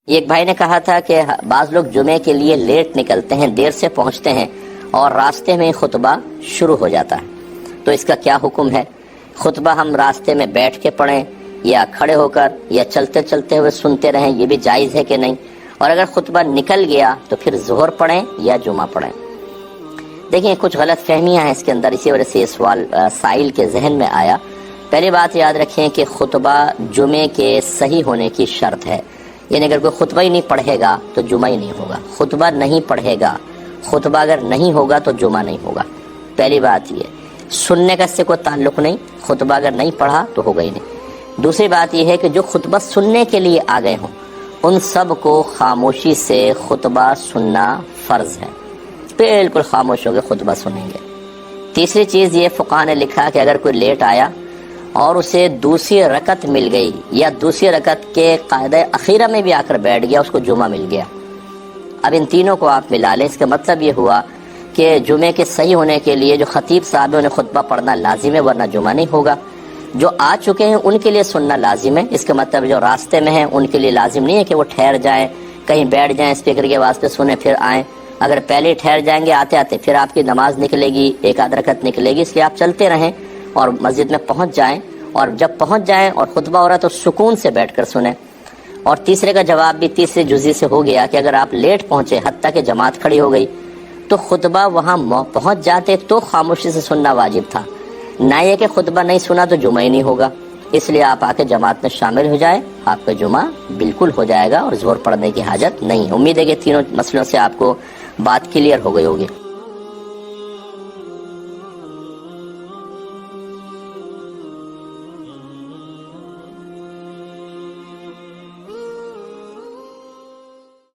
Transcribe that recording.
ایک بھائی نے کہا تھا کہ بعض لوگ جمعے کے لیے لیٹ نکلتے ہیں، دیر سے پہنچتے ہیں اور راستے میں خطبہ شروع ہو جاتا ہے، تو اس کا کیا حکم ہے؟ خطبہ ہم راستے میں بیٹھ کے پڑھیں یا کھڑے ہو کر یا چلتے چلتے ہوئے سنتے رہیں، یہ بھی جائز ہے کہ نہیں؟ اور اگر خطبہ نکل گیا تو پھر ظہر پڑھیں یا جمعہ پڑھیں؟ دیکھیں کچھ غلط فہمیاں ہیں اس کے اندر، اسی وجہ سے یہ سوال سائل کے ذہن میں آیا۔ پہلی بات یاد رکھیں کہ خطبہ جمعے کے صحیح ہونے کی شرط ہے، یعنی اگر کوئی خطبہ ہی نہیں پڑھے گا تو جمعہ ہی نہیں ہوگا، خطبہ نہیں پڑھے گا، خطبہ اگر نہیں ہوگا تو جمعہ نہیں ہوگا۔ پہلی بات یہ، سننے کا اس سے کوئی تعلق نہیں، خطبہ اگر نہیں پڑھا تو ہوگا ہی نہیں۔ دوسری بات یہ ہے کہ جو خطبہ سننے کے لیے آ گئے ہوں ان سب کو خاموشی سے خطبہ سننا فرض ہے، بالکل خاموش ہو کے خطبہ سنیں گے۔ تیسری چیز یہ، فقہاء نے لکھا کہ اگر کوئی لیٹ آیا اور اسے دوسری رکعت مل گئی یا دوسری رکعت کے قاعدہ اخیرہ میں بھی آ کر بیٹھ گیا، اس کو جمعہ مل گیا۔ اب ان تینوں کو آپ ملا لیں، اس کا مطلب یہ ہوا کہ جمعے کے صحیح ہونے کے لیے جو خطیب صاحب نے خطبہ پڑھنا لازم ہے، ورنہ جمعہ نہیں ہوگا۔ جو آ چکے ہیں ان کے لیے سننا لازم ہے، اس کا مطلب جو راستے میں ہیں ان کے لیے لازم نہیں ہے کہ وہ ٹھہر جائیں، کہیں بیٹھ جائیں، اسپیکر کے واسطے سنیں پھر آئیں۔ اگر پہلے ٹھہر جائیں گے آتے آتے پھر آپ کی نماز نکلے گی، ایک آدھ رکعت نکلے گی، اس لیے آپ چلتے رہیں اور مسجد میں پہنچ جائیں، اور جب پہنچ جائیں اور خطبہ ہو رہا ہے تو سکون سے بیٹھ کر سنیں۔ اور تیسرے کا جواب بھی تیسرے جزئی سے ہو گیا کہ اگر آپ لیٹ پہنچے حتیٰ کہ جماعت کھڑی ہو گئی تو خطبہ وہاں پہنچ جاتے تو خاموشی سے سننا واجب تھا، نہ یہ کہ خطبہ نہیں سنا تو جمعہ ہی نہیں ہوگا۔ اس لیے آپ آ کے جماعت میں شامل ہو جائیں، آپ کا جمعہ بالکل ہو جائے گا اور ظہر پڑھنے کی حاجت نہیں ہے۔ امید ہے کہ تینوں مسئلوں سے آپ کو بات کلیئر ہو گئی ہوگی۔